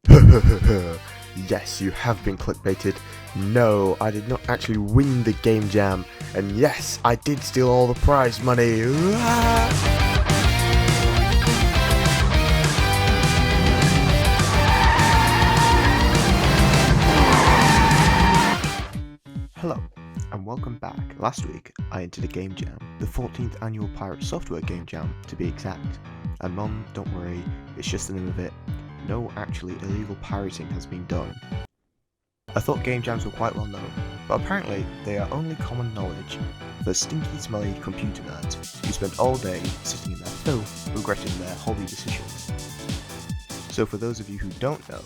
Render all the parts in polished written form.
Yes, you have been clickbaited. No, I did not actually win the game jam. And yes, I did steal all the prize money. Hello, and welcome back. Last week, I entered a game jam, the 14th annual Pirate Software Game Jam, to be exact. And Mom, don't worry, it's just the name of it. No actually illegal pirating has been done. I thought game jams were quite well known, but apparently they are only common knowledge for stinky smelly computer nerds who spend all day sitting in their filth regretting their hobby decisions. So for those of you who don't know,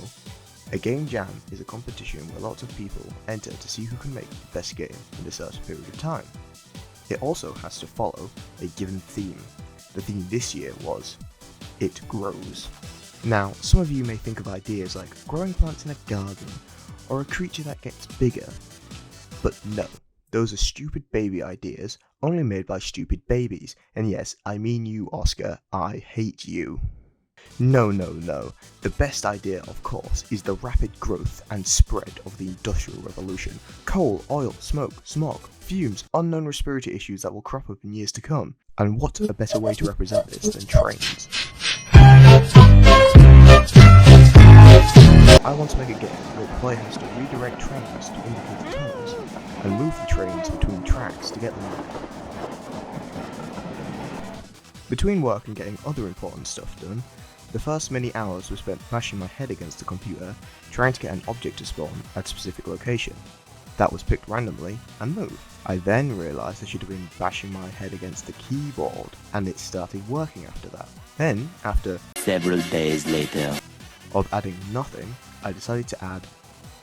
a game jam is a competition where lots of people enter to see who can make the best game in a certain period of time. It also has to follow a given theme. The theme this year was It Grows. Now, some of you may think of ideas like growing plants in a garden, or a creature that gets bigger. But no, those are stupid baby ideas, only made by stupid babies. And yes, I mean you, Oscar, I hate you. No. The best idea, of course, is the rapid growth and spread of the Industrial Revolution. Coal, oil, smoke, smog, fumes, unknown respiratory issues that will crop up in years to come. And what a better way to represent this than trains? I want to make a game where the player has to redirect trains to indicated tunnels, and move the trains between the tracks to get them out. Between work and getting other important stuff done, the first many hours were spent bashing my head against the computer, trying to get an object to spawn at a specific location. That was picked randomly and moved. I then realised I should have been bashing my head against the keyboard, and it started working after that. Then, after several days later, of adding nothing, I decided to add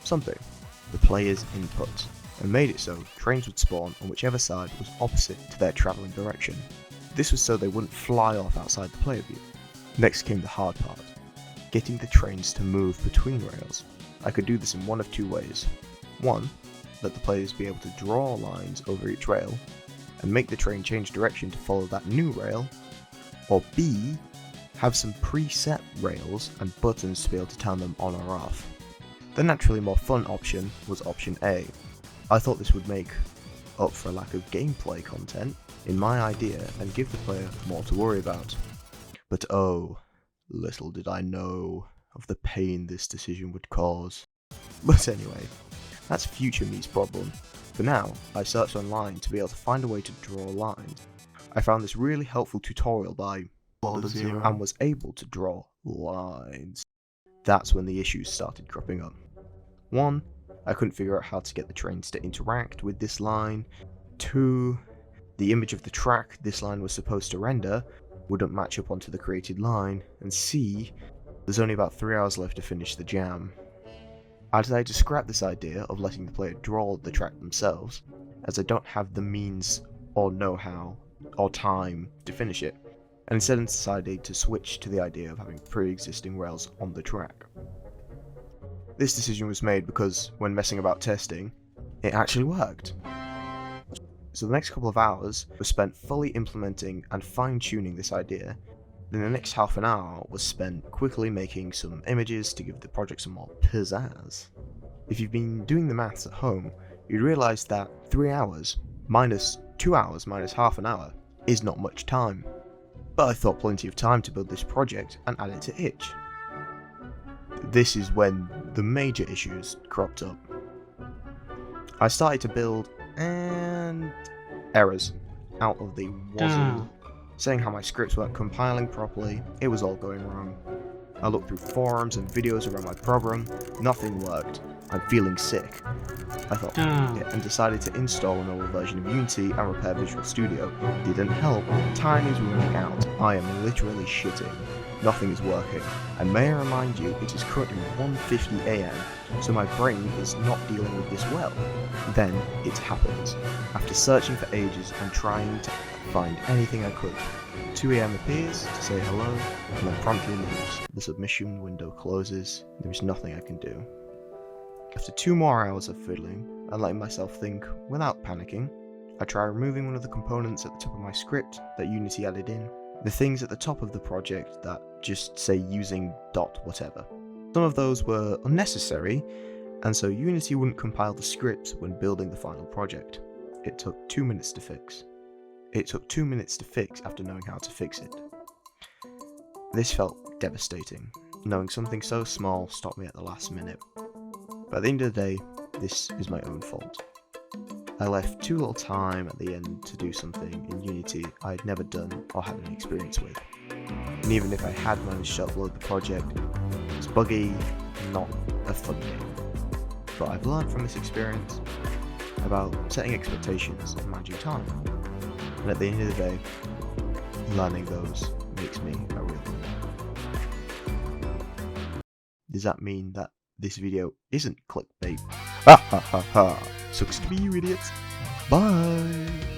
something, the player's input, and made it so trains would spawn on whichever side was opposite to their travelling direction. This was so they wouldn't fly off outside the player view. Next came the hard part, getting the trains to move between rails. I could do this in one of two ways. One, let the players be able to draw lines over each rail, and make the train change direction to follow that new rail, or B, have some preset rails and buttons to be able to turn them on or off. The naturally more fun option was option A. I thought this would make up for a lack of gameplay content in my idea and give the player more to worry about. But oh, little did I know of the pain this decision would cause. But anyway, that's future me's problem. For now, I searched online to be able to find a way to draw lines. I found this really helpful tutorial by and was able to draw lines. That's when the issues started cropping up. 1. I couldn't figure out how to get the trains to interact with this line. 2. The image of the track this line was supposed to render wouldn't match up onto the created line. And C. There's only about 3 hours left to finish the jam. I decided to scrap this idea of letting the player draw the track themselves, as I don't have the means or know-how or time to finish it, and instead decided to switch to the idea of having pre-existing rails on the track. This decision was made because, when messing about testing, it actually worked. So the next couple of hours were spent fully implementing and fine-tuning this idea. Then the next half an hour was spent quickly making some images to give the project some more pizzazz. If you've been doing the maths at home, you'd realise that 3 hours minus 2 hours minus half an hour is not much time. But I thought plenty of time to build this project and add it to itch. This is when the major issues cropped up. I started to build and errors out of the wazoo, saying how my scripts weren't compiling properly, it was all going wrong. I looked through forums and videos around my program, nothing worked. I'm feeling sick. I thought, and decided to install an older version of Unity and repair Visual Studio. Didn't help, time is running out. I am literally shitting. Nothing is working. And may I remind you, it is currently 1:50 AM, so my brain is not dealing with this well. Then it happens. After searching for ages and trying to find anything I could, 2 AM appears to say hello, and then promptly leaves. The submission window closes, there is nothing I can do. After 2 more hours of fiddling and letting myself think without panicking, I try removing one of the components at the top of my script that Unity added in. The things at the top of the project that just say using dot whatever. Some of those were unnecessary, and so Unity wouldn't compile the scripts when building the final project. It took 2 minutes to fix. It took 2 minutes to fix after knowing how to fix it. This felt devastating, knowing something so small stopped me at the last minute. But at the end of the day, this is my own fault. I left too little time at the end to do something in Unity I had never done or had any experience with. And even if I had managed to upload the project, it was buggy, not a fun game. But I've learned from this experience about setting expectations and managing time. And at the end of the day, learning those makes me a real winner. Does that mean that this video isn't clickbait? Ha ha ha ha! Sucks to be you idiots! Bye!